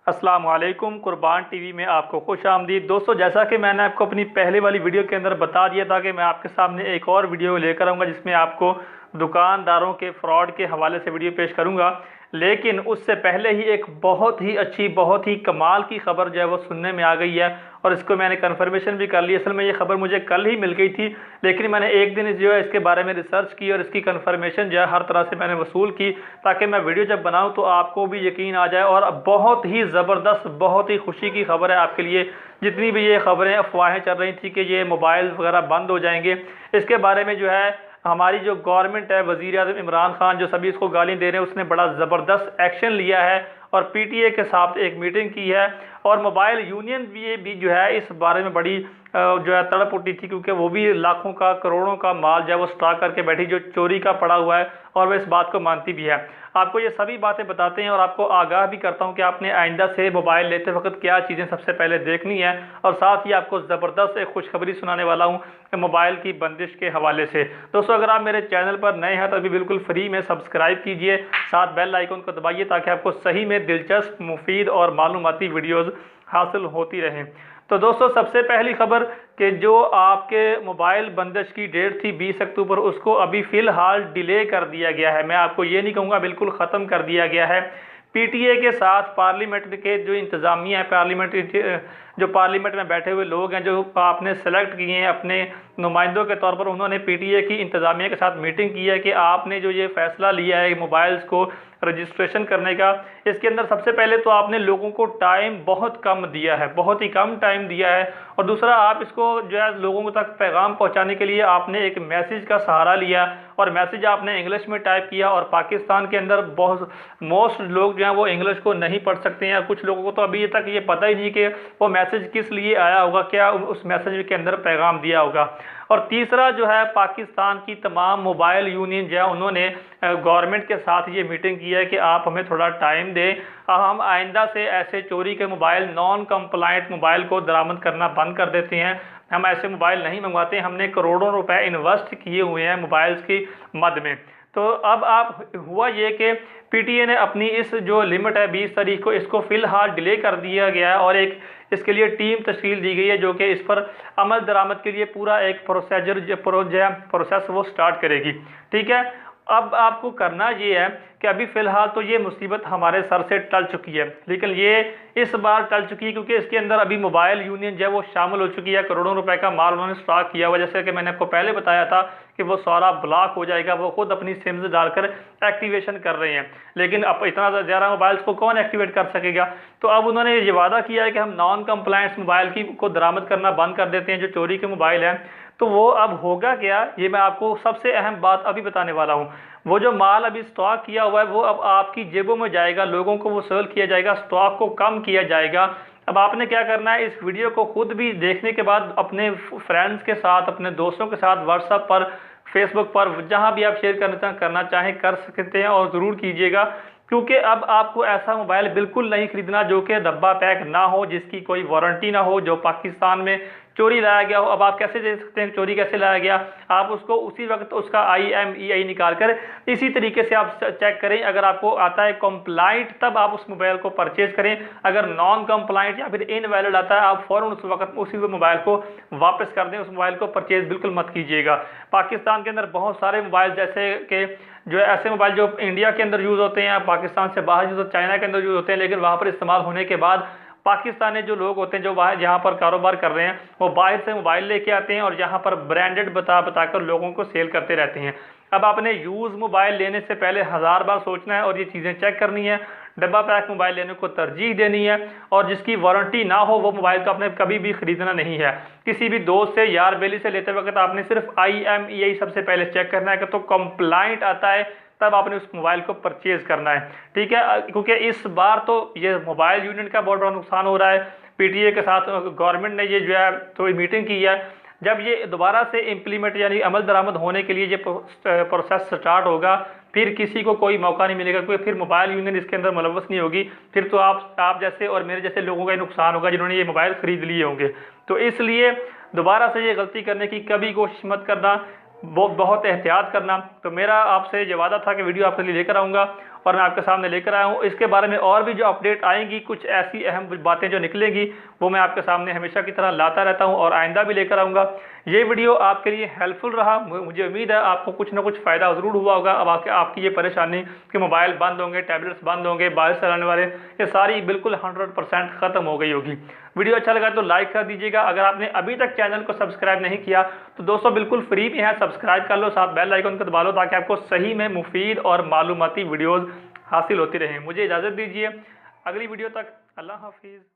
अस्सलाम वालेकुम। कुर्बान टीवी में आपको खुश आमदीद। दोस्तों, जैसा कि मैंने आपको अपनी पहले वाली वीडियो के अंदर बता दिया था कि मैं आपके सामने एक और वीडियो लेकर आऊँगा जिसमें आपको दुकानदारों के फ्रॉड के हवाले से वीडियो पेश करूँगा। लेकिन उससे पहले ही एक बहुत ही अच्छी, बहुत ही कमाल की खबर जो है वो सुनने में आ गई है और इसको मैंने कन्फर्मेशन भी कर ली। असल में ये खबर मुझे कल ही मिल गई थी, लेकिन मैंने एक दिन जो है इसके बारे में रिसर्च की और इसकी कन्फर्मेशन जो है हर तरह से मैंने वसूल की ताकि मैं वीडियो जब बनाऊं तो आपको भी यकीन आ जाए। और बहुत ही ज़बरदस्त, बहुत ही खुशी की खबर है आपके लिए। जितनी भी ये खबरें, अफवाहें चल रही थी कि ये मोबाइल वगैरह बंद हो जाएंगे, इसके बारे में जो है हमारी जो गवर्नमेंट है, वज़ीर आज़म इमरान खान जो सभी इसको गाली दे रहे हैं, उसने बड़ा ज़बरदस्त एक्शन लिया है और पीटीए के साथ एक मीटिंग की है। और मोबाइल यूनियन भी जो है इस बारे में बड़ी जो है तड़प उठी थी, क्योंकि वो भी लाखों का, करोड़ों का माल जो है वो स्टॉक करके बैठी जो चोरी का पड़ा हुआ है, और वह इस बात को मानती भी है। आपको ये सभी बातें बताते हैं और आपको आगाह भी करता हूं कि आपने आइंदा से मोबाइल लेते वक्त क्या चीज़ें सबसे पहले देखनी है, और साथ ही आपको ज़बरदस्त एक खुशखबरी सुनाने वाला हूं मोबाइल की बंदिश के हवाले से। दोस्तों, अगर आप मेरे चैनल पर नए हैं तो अभी बिल्कुल फ्री में सब्सक्राइब कीजिए, साथ बेल आइकन को दबाइए ताकि आपको सही में दिलचस्प, मुफीद और मालूमाती वीडियोज़ हासिल होती रहें। तो दोस्तों, सबसे पहली खबर कि जो आपके मोबाइल बंदिश की डेट थी 20 अक्टूबर, उसको अभी फ़िलहाल डिले कर दिया गया है। मैं आपको ये नहीं कहूँगा बिल्कुल ख़त्म कर दिया गया है। पीटीए के साथ पार्लियामेंट के जो इंतज़ामिया है, जो पार्लियामेंट में बैठे हुए लोग हैं, जो आपने सेलेक्ट किए हैं अपने नुमाइंदों के तौर पर, उन्होंने पीटीए की इंतज़ामिया के साथ मीटिंग की है कि आपने जो ये फ़ैसला लिया है मोबाइल्स को रजिस्ट्रेशन करने का, इसके अंदर सबसे पहले तो आपने लोगों को टाइम बहुत कम दिया है, बहुत ही कम टाइम दिया है। और दूसरा, आप इसको जो है लोगों तक पैगाम पहुंचाने के लिए आपने एक मैसेज का सहारा लिया और मैसेज आपने इंग्लिश में टाइप किया। और पाकिस्तान के अंदर बहुत मोस्ट लोग जो हैं वो इंग्लिश को नहीं पढ़ सकते हैं। कुछ लोगों को तो अभी तक ये पता ही नहीं कि वो मैसेज किस लिए आया होगा, क्या उस मैसेज के अंदर पैगाम दिया होगा। और तीसरा जो है, पाकिस्तान की तमाम मोबाइल यूनियन जो है उन्होंने गवर्नमेंट के साथ ये मीटिंग की है कि आप हमें थोड़ा टाइम दें, हम आइंदा से ऐसे चोरी के मोबाइल, नॉन कंप्लाइंट मोबाइल को दरामद करना बंद कर देते हैं। हम ऐसे मोबाइल नहीं मंगवाते। हमने करोड़ों रुपए इन्वेस्ट किए हुए हैं मोबाइल्स की मद में। तो अब आप हुआ ये कि पीटीए ने अपनी इस जो लिमिट है 20 तारीख को, इसको फ़िलहाल डिले कर दिया गया है और एक इसके लिए टीम तश्कील दी गई है जो कि इस पर अमल दरामद के लिए पूरा एक प्रोसेस वो स्टार्ट करेगी। ठीक है, अब आपको करना ये है कि अभी फ़िलहाल तो ये मुसीबत हमारे सर से टल चुकी है, लेकिन ये इस बार टल चुकी है क्योंकि इसके अंदर अभी मोबाइल यूनियन जो है वो शामिल हो चुकी है। करोड़ों रुपए का माल उन्होंने स्टॉक किया हुआ, जैसे कि मैंने आपको पहले बताया था कि वो सारा ब्लॉक हो जाएगा। वो खुद अपनी सिम्स डालकर एक्टिवेशन कर रहे हैं, लेकिन अब इतना ज़्यादा मोबाइल्स को कौन एक्टिवेट कर सकेगा। तो अब उन्होंने ये वादा किया है कि हम नॉन कंप्लायंस मोबाइल को दरामद करना बंद कर देते हैं, जो चोरी के मोबाइल हैं। तो वो अब होगा क्या, ये मैं आपको सबसे अहम बात अभी बताने वाला हूँ। वो जो माल अभी स्टॉक किया हुआ है वो अब आपकी जेबों में जाएगा, लोगों को वो सेल किया जाएगा, स्टॉक को कम किया जाएगा। अब आपने क्या करना है, इस वीडियो को खुद भी देखने के बाद अपने फ्रेंड्स के साथ, अपने दोस्तों के साथ व्हाट्सएप पर, फेसबुक पर, जहां भी आप शेयर करना चाहें कर सकते हैं और ज़रूर कीजिएगा। क्योंकि अब आपको ऐसा मोबाइल बिल्कुल नहीं खरीदना जो कि डब्बा पैक ना हो, जिसकी कोई वारंटी ना हो, जो पाकिस्तान में चोरी लाया गया हो। अब आप कैसे देख सकते हैं चोरी कैसे लाया गया, आप उसको उसी वक्त उसका IMEI निकाल कर इसी तरीके से आप चेक करें। अगर आपको आता है कंप्लाइंट, तब आप उस मोबाइल को परचेज करें। अगर नॉन कंप्लाइंट या फिर इनवैलिड आता है, आप फ़ौरन उस वक्त उसी मोबाइल को वापस कर दें। उस मोबाइल को परचेज बिल्कुल मत कीजिएगा। पाकिस्तान के अंदर बहुत सारे मोबाइल, जैसे कि जो ऐसे मोबाइल जो इंडिया के अंदर यूज़ होते हैं, पाकिस्तान से बाहर यूज़, चाइना के अंदर यूज़ होते हैं, लेकिन वहाँ पर इस्तेमाल होने के बाद पाकिस्तानी जो लोग होते हैं, जो बाहर जहाँ पर कारोबार कर रहे हैं, वो बाहर से मोबाइल लेके आते हैं और यहाँ पर ब्रांडेड बताकर लोगों को सेल करते रहते हैं। अब आपने यूज़ मोबाइल लेने से पहले 1000 बार सोचना है और ये चीज़ें चेक करनी है। डब्बा पैक मोबाइल लेने को तरजीह देनी है और जिसकी वारंटी ना हो वो मोबाइल तो आपने कभी भी खरीदना नहीं है। किसी भी दोस्त से, यार बेली से लेते वक्त आपने सिर्फ IMEI सबसे पहले चेक करना है कि तो कंप्लाइंट आता है, तब आपने उस मोबाइल को परचेज करना है। ठीक है, क्योंकि इस बार तो ये मोबाइल यूनियन का बहुत बड़ा नुकसान हो रहा है। पीटीए के साथ गवर्नमेंट ने ये जो है थोड़ी मीटिंग की है। जब ये दोबारा से इम्प्लीमेंट यानी अमल दरामद होने के लिए ये प्रोसेस स्टार्ट होगा, फिर किसी को कोई मौका नहीं मिलेगा, क्योंकि फिर मोबाइल यूनियन इसके अंदर मुलव्वस नहीं होगी। फिर तो आप जैसे और मेरे जैसे लोगों का ही नुकसान होगा जिन्होंने ये मोबाइल ख़रीद लिए होंगे। तो इसलिए दोबारा से ये गलती करने की कभी कोशिश मत करना, बहुत एहतियात करना। तो मेरा आपसे ये वादा था कि वीडियो आपके लिए लेकर आऊँगा और मैं आपके सामने लेकर आया हूँ। इसके बारे में और भी जो अपडेट आएंगी, कुछ ऐसी अहम बातें जो निकलेंगी, वो मैं आपके सामने हमेशा की तरह लाता रहता हूँ और आइंदा भी लेकर आऊँगा। ये वीडियो आपके लिए हेल्पफुल रहा, मुझे उम्मीद है आपको कुछ ना कुछ फ़ायदा ज़रूर हुआ होगा। अब आपकी ये परेशानी कि मोबाइल बंद होंगे, टैबलेट्स बंद होंगे, बारिश चलाने वाले, ये सारी बिल्कुल 100% ख़त्म हो गई होगी। वीडियो अच्छा लगा तो लाइक कर दीजिएगा। अगर आपने अभी तक चैनल को सब्सक्राइब नहीं किया तो दोस्तों बिल्कुल फ्री भी है, सब्सक्राइब कर लो, साथ बेल आइकन को दबा लो ताकि आपको सही में मुफीद और मालूमाती वीडियोज़ हासिल होती रहें। मुझे इजाज़त दीजिए, अगली वीडियो तक अल्लाह हाफिज़।